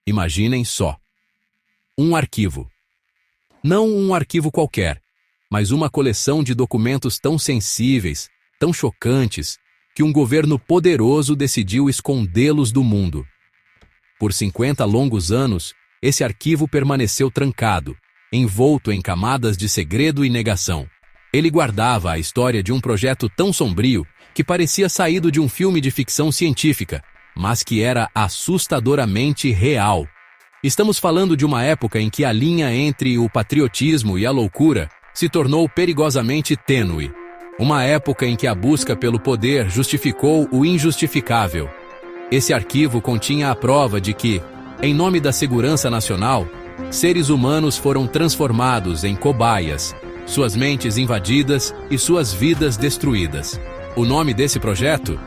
Imaginem só. Um arquivo. Não um arquivo qualquer, mas uma coleção de documentos tão sensíveis, tão chocantes, que um governo poderoso decidiu escondê-los do mundo. Por 50 longos anos, esse arquivo permaneceu trancado, envolto em camadas de segredo e negação. Ele guardava a história de um projeto tão sombrio que parecia saído de um filme de ficção científica, mas que era assustadoramente real. Estamos falando de uma época em que a linha entre o patriotismo e a loucura se tornou perigosamente tênue. Uma época em que a busca pelo poder justificou o injustificável. Esse arquivo continha a prova de que, em nome da segurança nacional, seres humanos foram transformados em cobaias, suas mentes invadidas e suas vidas destruídas. O nome desse projeto?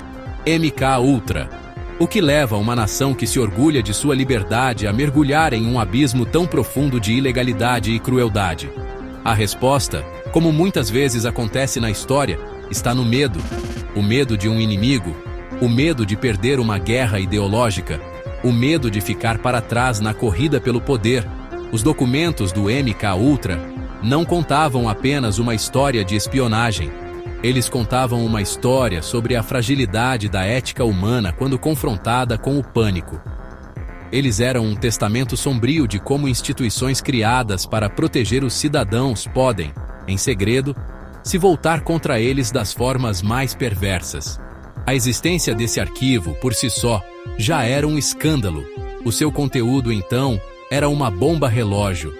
MKUltra. O que leva uma nação que se orgulha de sua liberdade a mergulhar em um abismo tão profundo de ilegalidade e crueldade? A resposta, como muitas vezes acontece na história, está no medo. O medo de um inimigo, o medo de perder uma guerra ideológica, o medo de ficar para trás na corrida pelo poder. Os documentos do MKUltra não contavam apenas uma história de espionagem. Eles contavam uma história sobre a fragilidade da ética humana quando confrontada com o pânico. Eles eram um testamento sombrio de como instituições criadas para proteger os cidadãos podem, em segredo, se voltar contra eles das formas mais perversas. A existência desse arquivo, por si só, já era um escândalo. O seu conteúdo, então, era uma bomba relógio.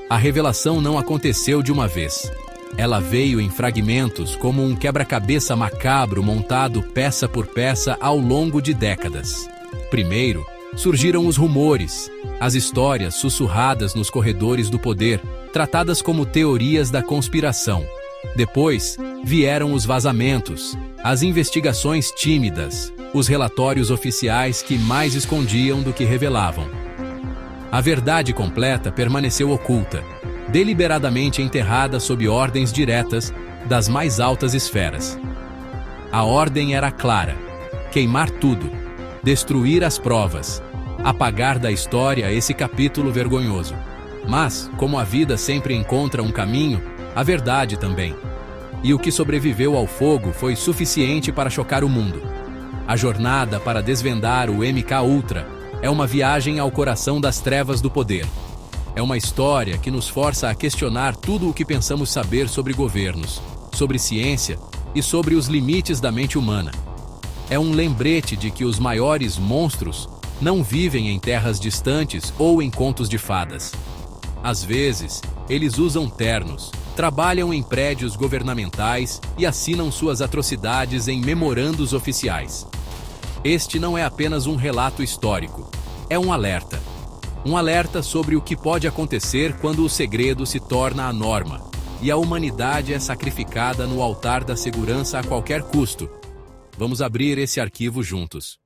A revelação não aconteceu de uma vez. Ela veio em fragmentos como um quebra-cabeça macabro montado peça por peça ao longo de décadas. Primeiro, surgiram os rumores, as histórias sussurradas nos corredores do poder, tratadas como teorias da conspiração. Depois, vieram os vazamentos, as investigações tímidas, os relatórios oficiais que mais escondiam do que revelavam. A verdade completa permaneceu oculta, deliberadamente enterrada sob ordens diretas das mais altas esferas. A ordem era clara: queimar tudo, destruir as provas, apagar da história esse capítulo vergonhoso. Mas, como a vida sempre encontra um caminho, a verdade também. E o que sobreviveu ao fogo foi suficiente para chocar o mundo. A jornada para desvendar o MKUltra é uma viagem ao coração das trevas do poder. É uma história que nos força a questionar tudo o que pensamos saber sobre governos, sobre ciência e sobre os limites da mente humana. É um lembrete de que os maiores monstros não vivem em terras distantes ou em contos de fadas. Às vezes, eles usam ternos, trabalham em prédios governamentais e assinam suas atrocidades em memorandos oficiais. Este não é apenas um relato histórico, é um alerta. Um alerta sobre o que pode acontecer quando o segredo se torna a norma e a humanidade é sacrificada no altar da segurança a qualquer custo. Vamos abrir esse arquivo juntos.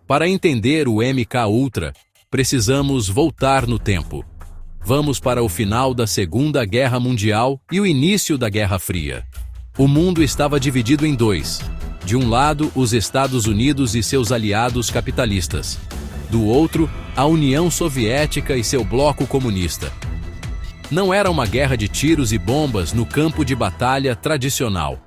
Para entender o MKUltra, precisamos voltar no tempo. Vamos para o final da Segunda Guerra Mundial e o início da Guerra Fria. O mundo estava dividido em dois. De um lado, os Estados Unidos e seus aliados capitalistas. Do outro, a União Soviética e seu bloco comunista. Não era uma guerra de tiros e bombas no campo de batalha tradicional.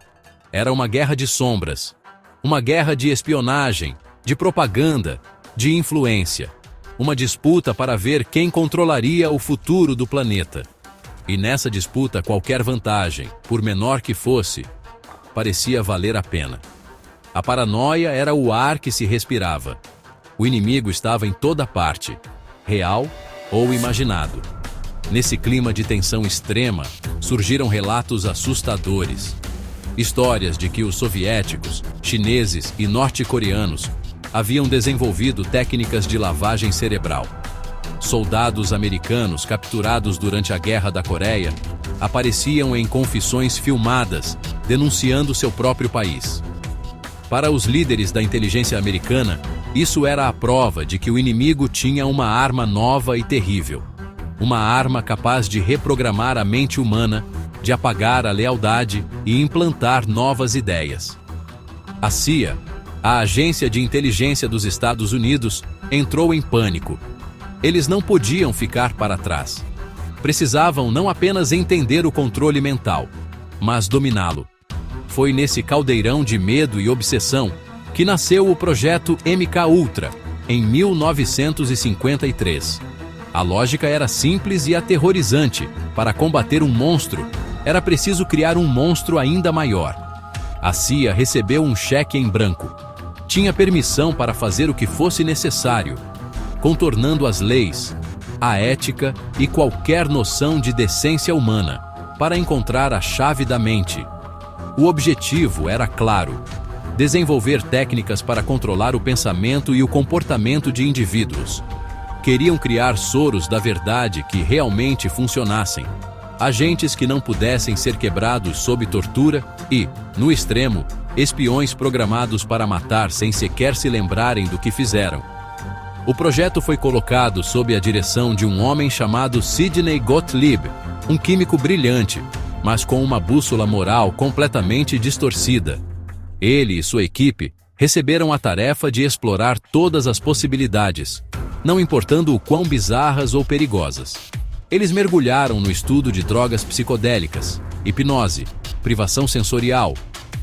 Era uma guerra de sombras. Uma guerra de espionagem, de propaganda, de influência. Uma disputa para ver quem controlaria o futuro do planeta. E nessa disputa qualquer vantagem, por menor que fosse, parecia valer a pena. A paranoia era o ar que se respirava. O inimigo estava em toda parte, real ou imaginado. Nesse clima de tensão extrema, surgiram relatos assustadores. Histórias de que os soviéticos, chineses e norte-coreanos haviam desenvolvido técnicas de lavagem cerebral. Soldados americanos capturados durante a Guerra da Coreia apareciam em confissões filmadas, denunciando seu próprio país. Para os líderes da inteligência americana, isso era a prova de que o inimigo tinha uma arma nova e terrível. Uma arma capaz de reprogramar a mente humana, de apagar a lealdade e implantar novas ideias. A CIA, A agência de inteligência dos Estados Unidos entrou em pânico. Eles não podiam ficar para trás. Precisavam não apenas entender o controle mental, mas dominá-lo. Foi nesse caldeirão de medo e obsessão que nasceu o projeto MKUltra, em 1953. A lógica era simples e aterrorizante. Para combater um monstro, era preciso criar um monstro ainda maior. A CIA recebeu um cheque em branco. Tinha permissão para fazer o que fosse necessário, contornando as leis, a ética e qualquer noção de decência humana, para encontrar a chave da mente. O objetivo era claro: desenvolver técnicas para controlar o pensamento e o comportamento de indivíduos. Queriam criar soros da verdade que realmente funcionassem, agentes que não pudessem ser quebrados sob tortura e, no extremo, espiões programados para matar sem sequer se lembrarem do que fizeram. O projeto foi colocado sob a direção de um homem chamado Sidney Gottlieb, um químico brilhante, mas com uma bússola moral completamente distorcida. Ele e sua equipe receberam a tarefa de explorar todas as possibilidades, não importando o quão bizarras ou perigosas. Eles mergulharam no estudo de drogas psicodélicas, hipnose, privação sensorial,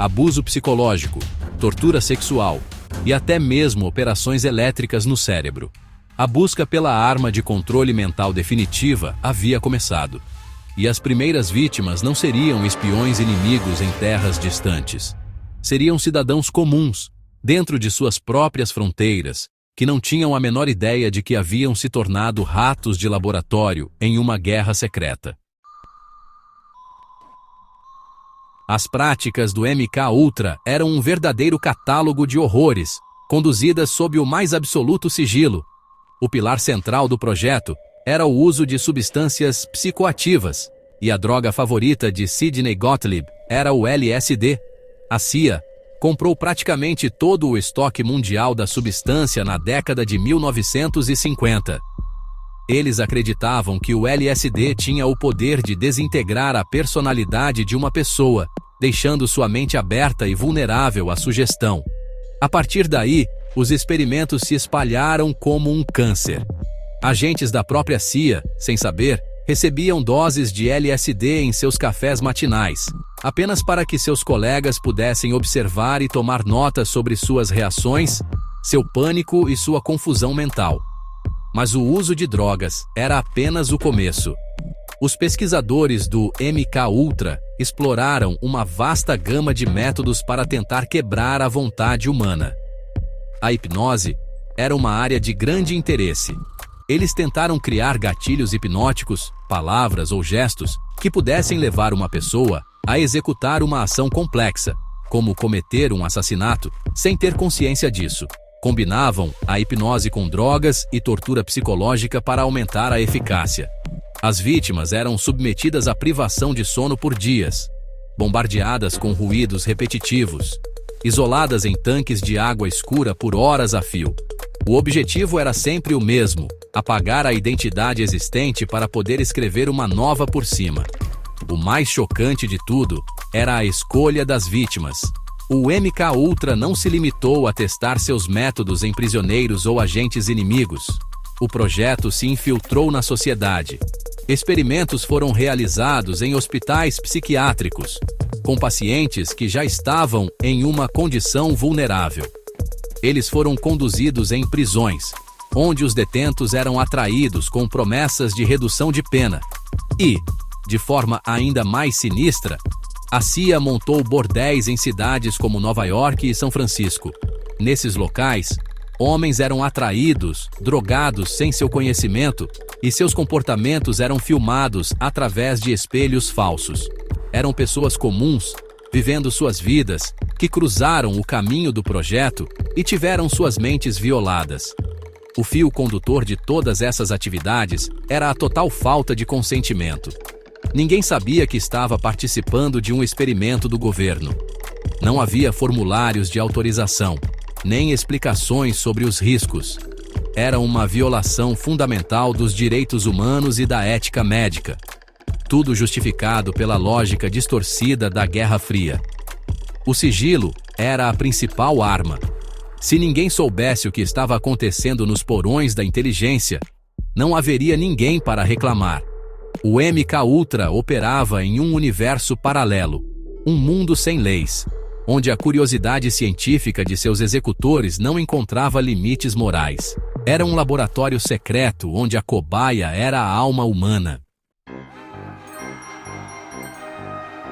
abuso psicológico, tortura sexual e até mesmo operações elétricas no cérebro. A busca pela arma de controle mental definitiva havia começado, e as primeiras vítimas não seriam espiões inimigos em terras distantes. Seriam cidadãos comuns, dentro de suas próprias fronteiras, que não tinham a menor ideia de que haviam se tornado ratos de laboratório em uma guerra secreta. As práticas do MKUltra eram um verdadeiro catálogo de horrores, conduzidas sob o mais absoluto sigilo. O pilar central do projeto era o uso de substâncias psicoativas, e a droga favorita de Sidney Gottlieb era o LSD. A CIA comprou praticamente todo o estoque mundial da substância na década de 1950. Eles acreditavam que o LSD tinha o poder de desintegrar a personalidade de uma pessoa, deixando sua mente aberta e vulnerável à sugestão. A partir daí, os experimentos se espalharam como um câncer. Agentes da própria CIA, sem saber, recebiam doses de LSD em seus cafés matinais, apenas para que seus colegas pudessem observar e tomar notas sobre suas reações, seu pânico e sua confusão mental. Mas o uso de drogas era apenas o começo. Os pesquisadores do MKUltra exploraram uma vasta gama de métodos para tentar quebrar a vontade humana. A hipnose era uma área de grande interesse. Eles tentaram criar gatilhos hipnóticos, palavras ou gestos que pudessem levar uma pessoa a executar uma ação complexa, como cometer um assassinato, sem ter consciência disso. Combinavam a hipnose com drogas e tortura psicológica para aumentar a eficácia. As vítimas eram submetidas à privação de sono por dias, bombardeadas com ruídos repetitivos, isoladas em tanques de água escura por horas a fio. O objetivo era sempre o mesmo: apagar a identidade existente para poder escrever uma nova por cima. O mais chocante de tudo era a escolha das vítimas. O MKUltra não se limitou a testar seus métodos em prisioneiros ou agentes inimigos. O projeto se infiltrou na sociedade. Experimentos foram realizados em hospitais psiquiátricos, com pacientes que já estavam em uma condição vulnerável. Eles foram conduzidos em prisões, onde os detentos eram atraídos com promessas de redução de pena. E, de forma ainda mais sinistra, a CIA montou bordéis em cidades como Nova York e São Francisco. Nesses locais, homens eram atraídos, drogados sem seu conhecimento, e seus comportamentos eram filmados através de espelhos falsos. Eram pessoas comuns, vivendo suas vidas, que cruzaram o caminho do projeto e tiveram suas mentes violadas. O fio condutor de todas essas atividades era a total falta de consentimento. Ninguém sabia que estava participando de um experimento do governo. Não havia formulários de autorização, nem explicações sobre os riscos. Era uma violação fundamental dos direitos humanos e da ética médica. Tudo justificado pela lógica distorcida da Guerra Fria. O sigilo era a principal arma. Se ninguém soubesse o que estava acontecendo nos porões da inteligência, não haveria ninguém para reclamar. O MKUltra operava em um universo paralelo, um mundo sem leis, onde a curiosidade científica de seus executores não encontrava limites morais. Era um laboratório secreto onde a cobaia era a alma humana.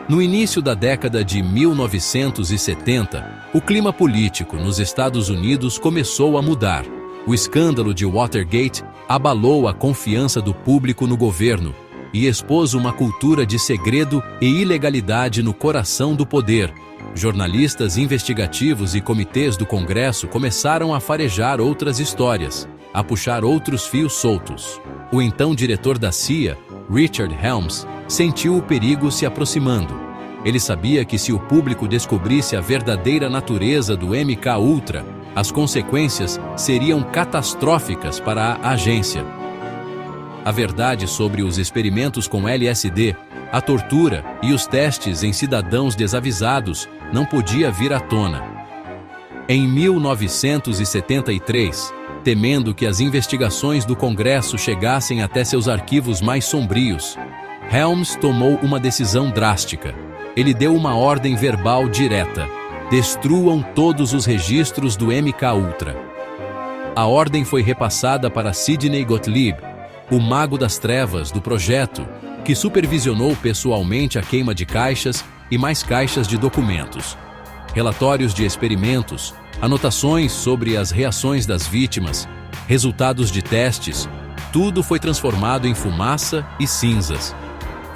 No início da década de 1970, o clima político nos Estados Unidos começou a mudar. O escândalo de Watergate abalou a confiança do público no governo e expôs uma cultura de segredo e ilegalidade no coração do poder. Jornalistas investigativos e comitês do Congresso começaram a farejar outras histórias, a puxar outros fios soltos. O então diretor da CIA, Richard Helms, sentiu o perigo se aproximando. Ele sabia que se o público descobrisse a verdadeira natureza do MKUltra, as consequências seriam catastróficas para a agência. A verdade sobre os experimentos com LSD, a tortura e os testes em cidadãos desavisados não podia vir à tona. Em 1973, temendo que as investigações do Congresso chegassem até seus arquivos mais sombrios, Helms tomou uma decisão drástica. Ele deu uma ordem verbal direta: destruam todos os registros do MKUltra. A ordem foi repassada para Sidney Gottlieb, o mago das trevas do projeto, que supervisionou pessoalmente a queima de caixas e mais caixas de documentos. Relatórios de experimentos, anotações sobre as reações das vítimas, resultados de testes, tudo foi transformado em fumaça e cinzas.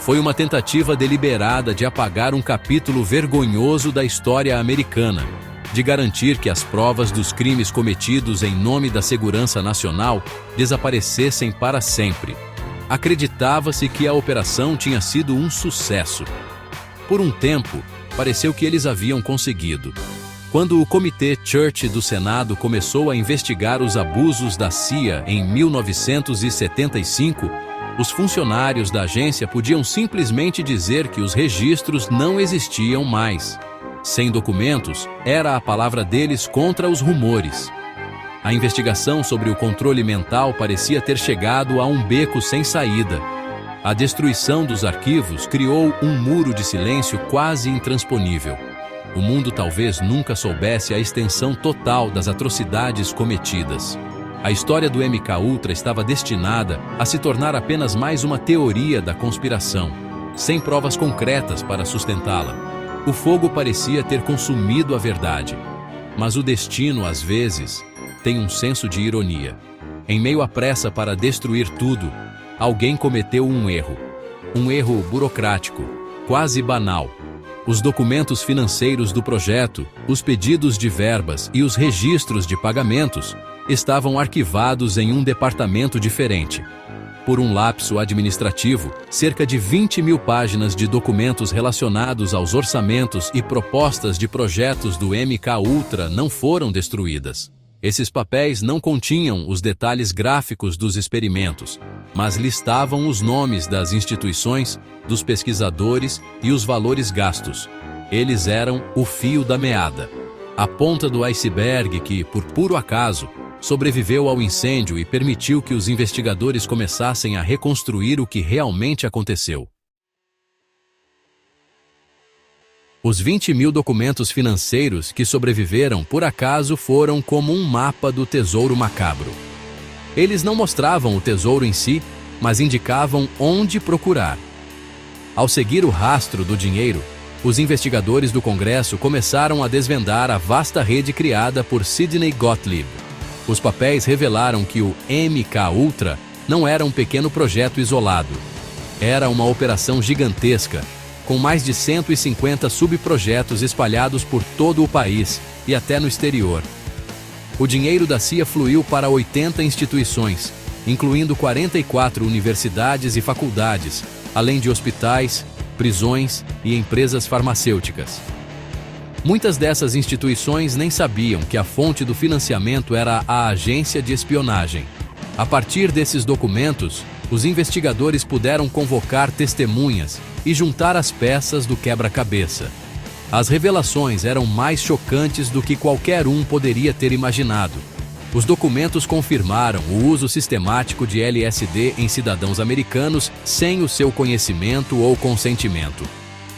Foi uma tentativa deliberada de apagar um capítulo vergonhoso da história americana, de garantir que as provas dos crimes cometidos em nome da segurança nacional desaparecessem para sempre. Acreditava-se que a operação tinha sido um sucesso. Por um tempo, pareceu que eles haviam conseguido. Quando o Comitê Church do Senado começou a investigar os abusos da CIA em 1975, os funcionários da agência podiam simplesmente dizer que os registros não existiam mais. Sem documentos, era a palavra deles contra os rumores. A investigação sobre o controle mental parecia ter chegado a um beco sem saída. A destruição dos arquivos criou um muro de silêncio quase intransponível. O mundo talvez nunca soubesse a extensão total das atrocidades cometidas. A história do MKUltra estava destinada a se tornar apenas mais uma teoria da conspiração, sem provas concretas para sustentá-la. O fogo parecia ter consumido a verdade, mas o destino, às vezes, tem um senso de ironia. Em meio à pressa para destruir tudo, alguém cometeu um erro burocrático, quase banal. Os documentos financeiros do projeto, os pedidos de verbas e os registros de pagamentos estavam arquivados em um departamento diferente. Por um lapso administrativo, cerca de 20.000 páginas de documentos relacionados aos orçamentos e propostas de projetos do MKUltra não foram destruídas. Esses papéis não continham os detalhes gráficos dos experimentos, mas listavam os nomes das instituições, dos pesquisadores e os valores gastos. Eles eram o fio da meada, a ponta do iceberg que, por puro acaso, sobreviveu ao incêndio e permitiu que os investigadores começassem a reconstruir o que realmente aconteceu. Os 20.000 documentos financeiros que sobreviveram por acaso foram como um mapa do tesouro macabro. Eles não mostravam o tesouro em si, mas indicavam onde procurar. Ao seguir o rastro do dinheiro, os investigadores do Congresso começaram a desvendar a vasta rede criada por Sidney Gottlieb. Os papéis revelaram que o MKUltra não era um pequeno projeto isolado. Era uma operação gigantesca, com mais de 150 subprojetos espalhados por todo o país e até no exterior. O dinheiro da CIA fluiu para 80 instituições, incluindo 44 universidades e faculdades, além de hospitais, prisões e empresas farmacêuticas. Muitas dessas instituições nem sabiam que a fonte do financiamento era a agência de espionagem. A partir desses documentos, os investigadores puderam convocar testemunhas e juntar as peças do quebra-cabeça. As revelações eram mais chocantes do que qualquer um poderia ter imaginado. Os documentos confirmaram o uso sistemático de LSD em cidadãos americanos sem o seu conhecimento ou consentimento.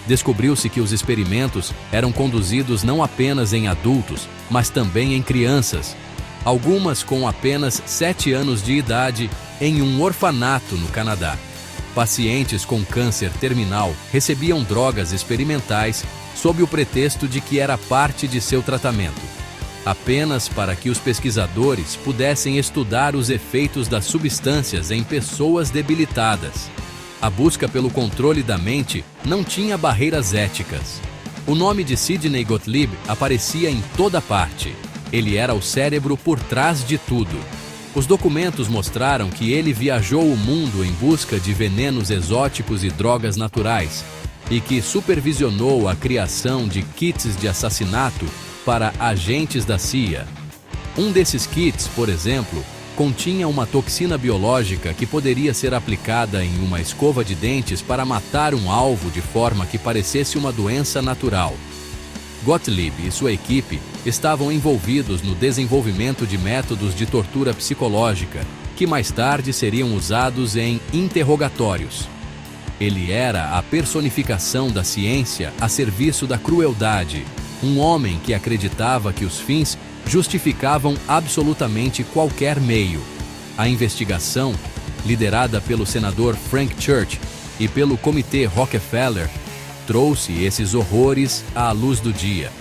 Descobriu-se que os experimentos eram conduzidos não apenas em adultos, mas também em crianças, algumas com apenas 7 anos de idade, em um orfanato no Canadá. Pacientes com câncer terminal recebiam drogas experimentais sob o pretexto de que era parte de seu tratamento, apenas para que os pesquisadores pudessem estudar os efeitos das substâncias em pessoas debilitadas. A busca pelo controle da mente não tinha barreiras éticas. O nome de Sidney Gottlieb aparecia em toda parte. Ele era o cérebro por trás de tudo. Os documentos mostraram que ele viajou o mundo em busca de venenos exóticos e drogas naturais, e que supervisionou a criação de kits de assassinato para agentes da CIA. Um desses kits, por exemplo, continha uma toxina biológica que poderia ser aplicada em uma escova de dentes para matar um alvo de forma que parecesse uma doença natural. Gottlieb e sua equipe estavam envolvidos no desenvolvimento de métodos de tortura psicológica, que mais tarde seriam usados em interrogatórios. Ele era a personificação da ciência a serviço da crueldade, um homem que acreditava que os fins justificavam absolutamente qualquer meio. A investigação, liderada pelo senador Frank Church e pelo Comitê Rockefeller, trouxe esses horrores à luz do dia.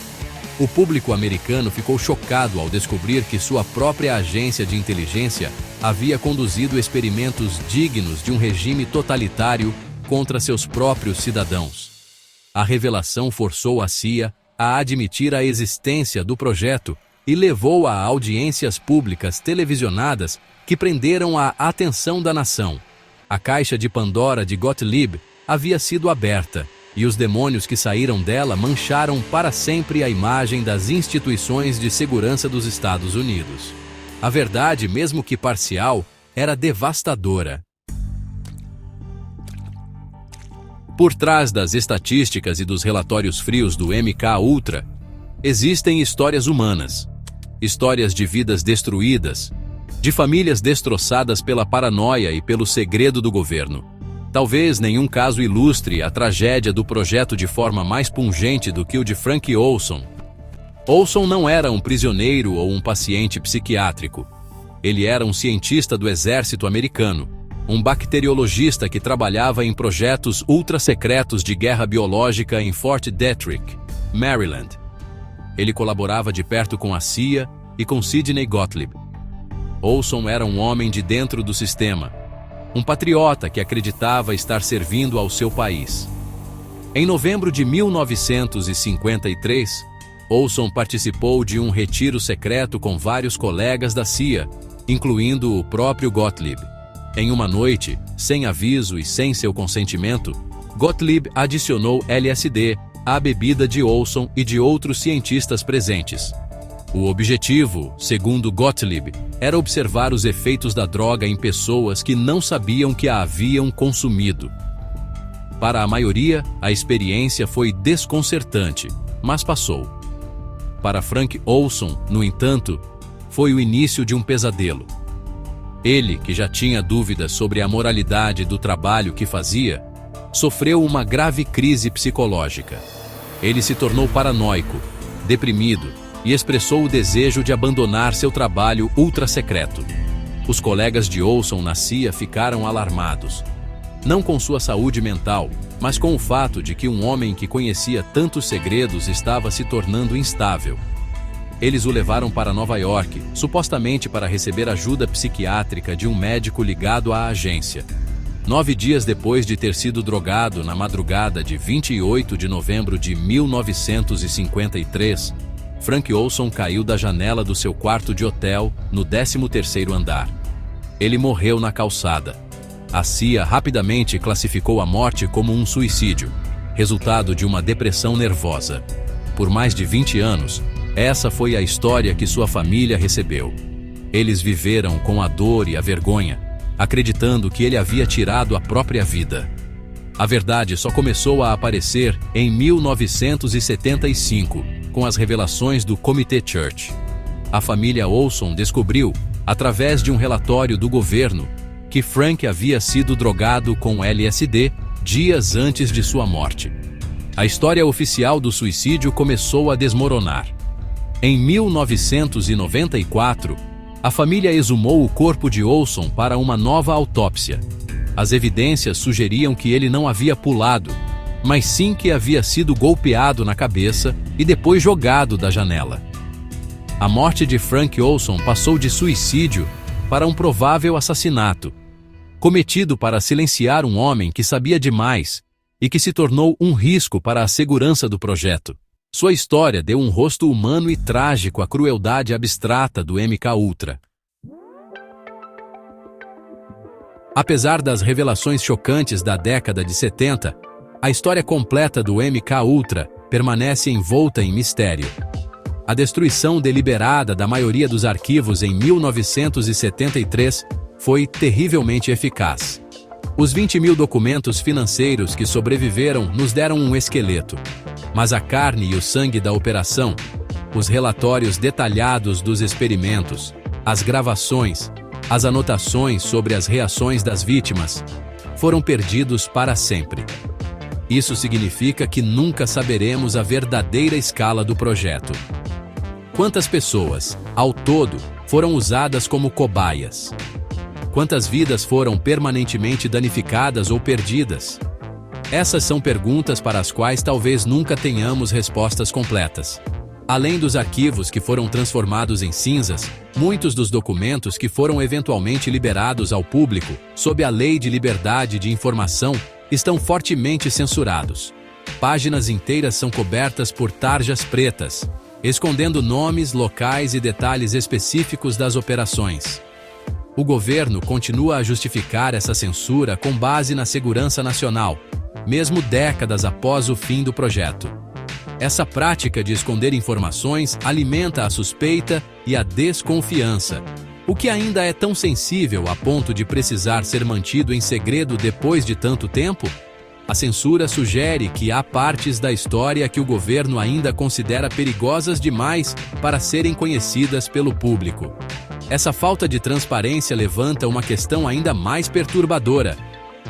O público americano ficou chocado ao descobrir que sua própria agência de inteligência havia conduzido experimentos dignos de um regime totalitário contra seus próprios cidadãos. A revelação forçou a CIA a admitir a existência do projeto e levou a audiências públicas televisionadas que prenderam a atenção da nação. A caixa de Pandora de Gottlieb havia sido aberta, e os demônios que saíram dela mancharam para sempre a imagem das instituições de segurança dos Estados Unidos. A verdade, mesmo que parcial, era devastadora. Por trás das estatísticas e dos relatórios frios do MK-Ultra, existem histórias humanas, histórias de vidas destruídas, de famílias destroçadas pela paranoia e pelo segredo do governo. Talvez nenhum caso ilustre a tragédia do projeto de forma mais pungente do que o de Frank Olson. Olson não era um prisioneiro ou um paciente psiquiátrico. Ele era um cientista do exército americano, um bacteriologista que trabalhava em projetos ultra-secretos de guerra biológica em Fort Detrick, Maryland. Ele colaborava de perto com a CIA e com Sidney Gottlieb. Olson era um homem de dentro do sistema, um patriota que acreditava estar servindo ao seu país. Em novembro de 1953, Olson participou de um retiro secreto com vários colegas da CIA, incluindo o próprio Gottlieb. Em uma noite, sem aviso e sem seu consentimento, Gottlieb adicionou LSD à bebida de Olson e de outros cientistas presentes. O objetivo, segundo Gottlieb, era observar os efeitos da droga em pessoas que não sabiam que a haviam consumido. Para a maioria, a experiência foi desconcertante, mas passou. Para Frank Olson, no entanto, foi o início de um pesadelo. Ele, que já tinha dúvidas sobre a moralidade do trabalho que fazia, sofreu uma grave crise psicológica. Ele se tornou paranoico, deprimido, e expressou o desejo de abandonar seu trabalho ultra-secreto. Os colegas de Olson na CIA ficaram alarmados. Não com sua saúde mental, mas com o fato de que um homem que conhecia tantos segredos estava se tornando instável. Eles o levaram para Nova York, supostamente para receber ajuda psiquiátrica de um médico ligado à agência. 9 dias depois de ter sido drogado na madrugada de 28 de novembro de 1953, Frank Olson caiu da janela do seu quarto de hotel no 13º andar. Ele morreu na calçada. A CIA rapidamente classificou a morte como um suicídio, resultado de uma depressão nervosa. Por mais de 20 anos, essa foi a história que sua família recebeu. Eles viveram com a dor e a vergonha, acreditando que ele havia tirado a própria vida. A verdade só começou a aparecer em 1975, com as revelações do Comitê Church. A família Olson descobriu, através de um relatório do governo, que Frank havia sido drogado com LSD dias antes de sua morte. A história oficial do suicídio começou a desmoronar. Em 1994, a família exumou o corpo de Olson para uma nova autópsia. As evidências sugeriam que ele não havia pulado, mas sim que havia sido golpeado na cabeça e depois jogado da janela. A morte de Frank Olson passou de suicídio para um provável assassinato, cometido para silenciar um homem que sabia demais e que se tornou um risco para a segurança do projeto. Sua história deu um rosto humano e trágico à crueldade abstrata do MKUltra. Apesar das revelações chocantes da década de 70, a história completa do MKUltra permanece envolta em mistério. A destruição deliberada da maioria dos arquivos em 1973 foi terrivelmente eficaz. Os 20 mil documentos financeiros que sobreviveram nos deram um esqueleto, mas a carne e o sangue da operação, os relatórios detalhados dos experimentos, as gravações, as anotações sobre as reações das vítimas, foram perdidos para sempre. Isso significa que nunca saberemos a verdadeira escala do projeto. Quantas pessoas, ao todo, foram usadas como cobaias? Quantas vidas foram permanentemente danificadas ou perdidas? Essas são perguntas para as quais talvez nunca tenhamos respostas completas. Além dos arquivos que foram transformados em cinzas, muitos dos documentos que foram eventualmente liberados ao público, sob a Lei de Liberdade de Informação, estão fortemente censurados. Páginas inteiras são cobertas por tarjas pretas, escondendo nomes, locais e detalhes específicos das operações. O governo continua a justificar essa censura com base na segurança nacional, mesmo décadas após o fim do projeto. Essa prática de esconder informações alimenta a suspeita e a desconfiança, o que ainda é tão sensível a ponto de precisar ser mantido em segredo depois de tanto tempo. A censura sugere que há partes da história que o governo ainda considera perigosas demais para serem conhecidas pelo público. Essa falta de transparência levanta uma questão ainda mais perturbadora.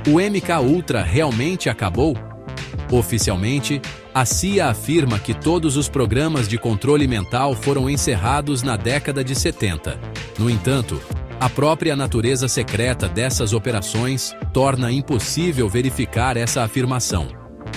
O MKUltra realmente acabou? Oficialmente, a CIA afirma que todos os programas de controle mental foram encerrados na década de 70. No entanto, a própria natureza secreta dessas operações torna impossível verificar essa afirmação.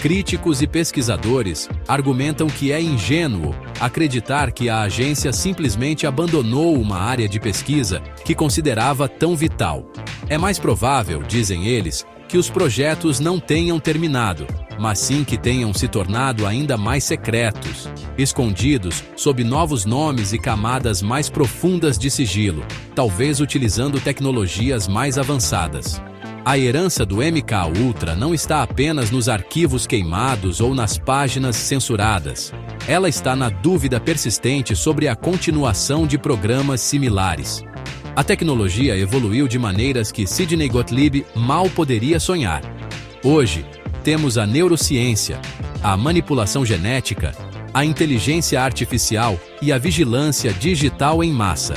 Críticos e pesquisadores argumentam que é ingênuo acreditar que a agência simplesmente abandonou uma área de pesquisa que considerava tão vital. É mais provável, dizem eles, que os projetos não tenham terminado, mas sim que tenham se tornado ainda mais secretos, escondidos sob novos nomes e camadas mais profundas de sigilo, talvez utilizando tecnologias mais avançadas. A herança do MKUltra não está apenas nos arquivos queimados ou nas páginas censuradas. Ela está na dúvida persistente sobre a continuação de programas similares. A tecnologia evoluiu de maneiras que Sidney Gottlieb mal poderia sonhar. Hoje, temos a neurociência, a manipulação genética, a inteligência artificial e a vigilância digital em massa.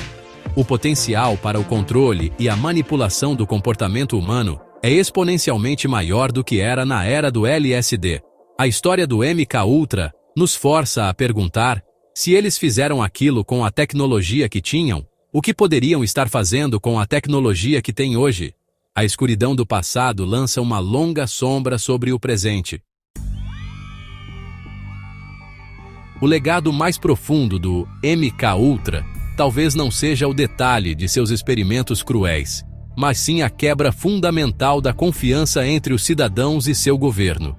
O potencial para o controle e a manipulação do comportamento humano é exponencialmente maior do que era na era do LSD. A história do MKUltra nos força a perguntar: se eles fizeram aquilo com a tecnologia que tinham, o que poderiam estar fazendo com a tecnologia que têm hoje? A escuridão do passado lança uma longa sombra sobre o presente. O legado mais profundo do MKUltra talvez não seja o detalhe de seus experimentos cruéis, mas sim a quebra fundamental da confiança entre os cidadãos e seu governo.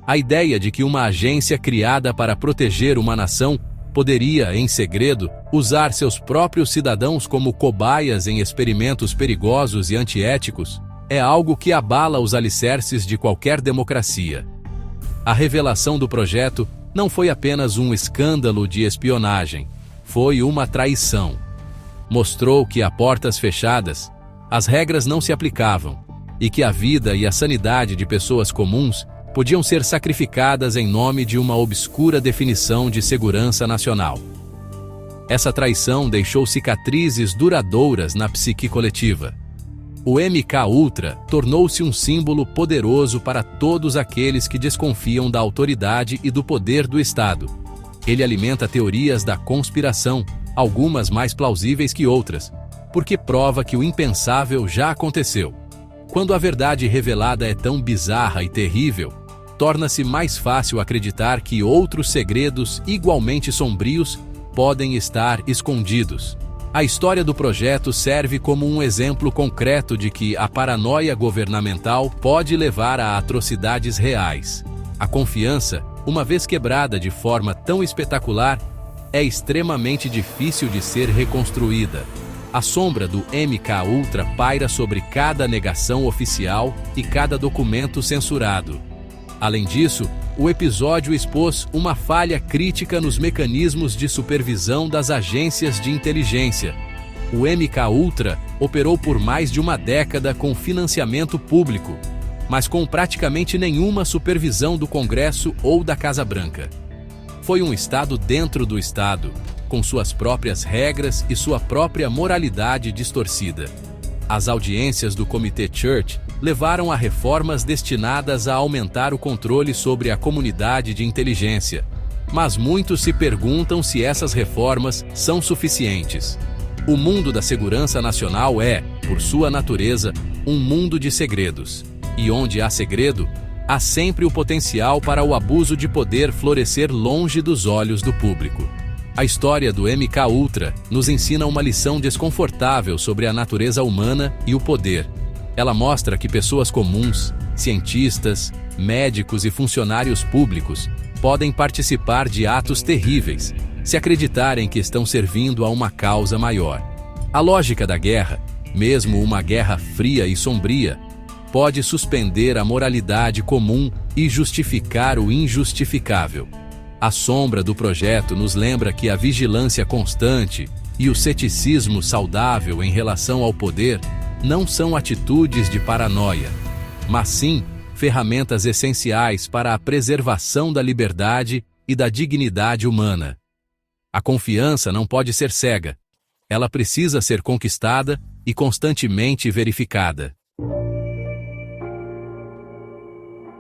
A ideia de que uma agência criada para proteger uma nação poderia, em segredo, usar seus próprios cidadãos como cobaias em experimentos perigosos e antiéticos é algo que abala os alicerces de qualquer democracia. A revelação do projeto não foi apenas um escândalo de espionagem, foi uma traição. Mostrou que a portas fechadas, as regras não se aplicavam, e que a vida e a sanidade de pessoas comuns podiam ser sacrificadas em nome de uma obscura definição de segurança nacional. Essa traição deixou cicatrizes duradouras na psique coletiva. O MKUltra tornou-se um símbolo poderoso para todos aqueles que desconfiam da autoridade e do poder do Estado. Ele alimenta teorias da conspiração, algumas mais plausíveis que outras, porque prova que o impensável já aconteceu. Quando a verdade revelada é tão bizarra e terrível, torna-se mais fácil acreditar que outros segredos igualmente sombrios podem estar escondidos. A história do projeto serve como um exemplo concreto de que a paranoia governamental pode levar a atrocidades reais. A confiança, uma vez quebrada de forma tão espetacular, é extremamente difícil de ser reconstruída. A sombra do MKUltra paira sobre cada negação oficial e cada documento censurado. Além disso, o episódio expôs uma falha crítica nos mecanismos de supervisão das agências de inteligência. O MKUltra operou por mais de uma década com financiamento público, mas com praticamente nenhuma supervisão do Congresso ou da Casa Branca. Foi um Estado dentro do Estado, com suas próprias regras e sua própria moralidade distorcida. As audiências do Comitê Church levaram a reformas destinadas a aumentar o controle sobre a comunidade de inteligência. Mas muitos se perguntam se essas reformas são suficientes. O mundo da segurança nacional é, por sua natureza, um mundo de segredos. E onde há segredo, há sempre o potencial para o abuso de poder florescer longe dos olhos do público. A história do MKUltra nos ensina uma lição desconfortável sobre a natureza humana e o poder. Ela mostra que pessoas comuns, cientistas, médicos e funcionários públicos podem participar de atos terríveis, se acreditarem que estão servindo a uma causa maior. A lógica da guerra, mesmo uma guerra fria e sombria, pode suspender a moralidade comum e justificar o injustificável. A sombra do projeto nos lembra que a vigilância constante e o ceticismo saudável em relação ao poder não são atitudes de paranoia, mas sim ferramentas essenciais para a preservação da liberdade e da dignidade humana. A confiança não pode ser cega. Ela precisa ser conquistada e constantemente verificada.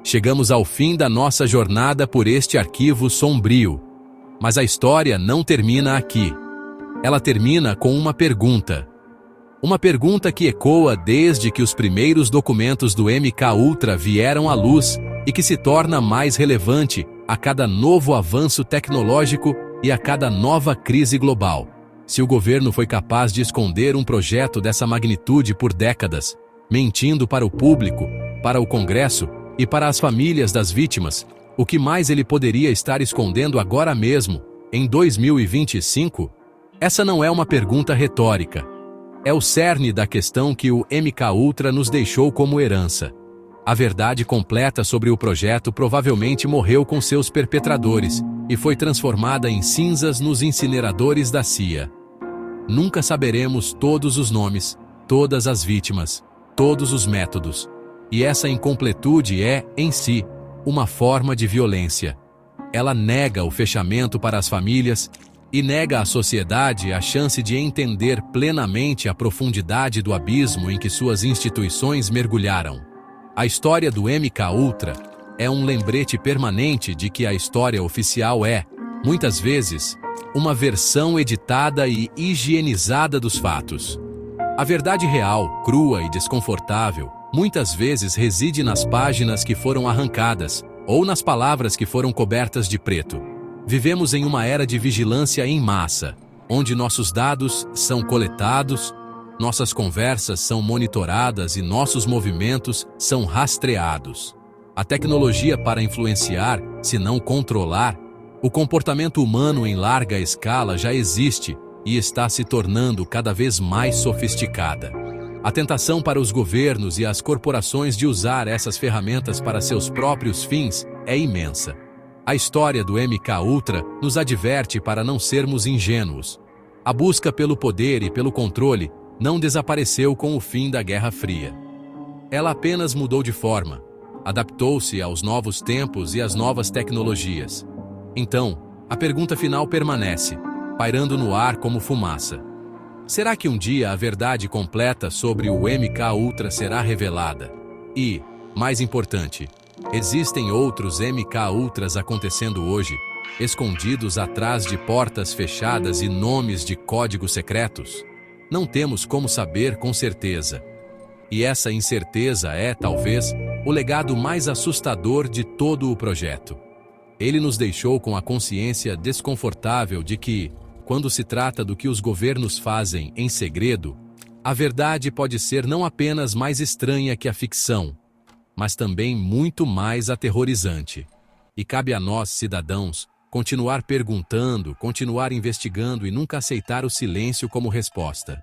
Chegamos ao fim da nossa jornada por este arquivo sombrio. Mas a história não termina aqui. Ela termina com uma pergunta. Uma pergunta que ecoa desde que os primeiros documentos do MKUltra vieram à luz e que se torna mais relevante a cada novo avanço tecnológico e a cada nova crise global. Se o governo foi capaz de esconder um projeto dessa magnitude por décadas, mentindo para o público, para o Congresso e para as famílias das vítimas, o que mais ele poderia estar escondendo agora mesmo, em 2025? Essa não é uma pergunta retórica. É o cerne da questão que o MKUltra nos deixou como herança. A verdade completa sobre o projeto provavelmente morreu com seus perpetradores e foi transformada em cinzas nos incineradores da CIA. Nunca saberemos todos os nomes, todas as vítimas, todos os métodos. E essa incompletude é, em si, uma forma de violência. Ela nega o fechamento para as famílias e nega à sociedade a chance de entender plenamente a profundidade do abismo em que suas instituições mergulharam. A história do MKUltra é um lembrete permanente de que a história oficial é, muitas vezes, uma versão editada e higienizada dos fatos. A verdade real, crua e desconfortável, muitas vezes reside nas páginas que foram arrancadas ou nas palavras que foram cobertas de preto. Vivemos em uma era de vigilância em massa, onde nossos dados são coletados, nossas conversas são monitoradas e nossos movimentos são rastreados. A tecnologia para influenciar, se não controlar, o comportamento humano em larga escala já existe e está se tornando cada vez mais sofisticada. A tentação para os governos e as corporações de usar essas ferramentas para seus próprios fins é imensa. A história do MKUltra nos adverte para não sermos ingênuos. A busca pelo poder e pelo controle não desapareceu com o fim da Guerra Fria. Ela apenas mudou de forma, adaptou-se aos novos tempos e às novas tecnologias. Então, a pergunta final permanece, pairando no ar como fumaça. Será que um dia a verdade completa sobre o MK Ultra será revelada? E, mais importante, existem outros MK Ultras acontecendo hoje, escondidos atrás de portas fechadas e nomes de códigos secretos? Não temos como saber com certeza. E essa incerteza é, talvez, o legado mais assustador de todo o projeto. Ele nos deixou com a consciência desconfortável de que, quando se trata do que os governos fazem em segredo, a verdade pode ser não apenas mais estranha que a ficção, mas também muito mais aterrorizante. E cabe a nós, cidadãos, continuar perguntando, continuar investigando e nunca aceitar o silêncio como resposta.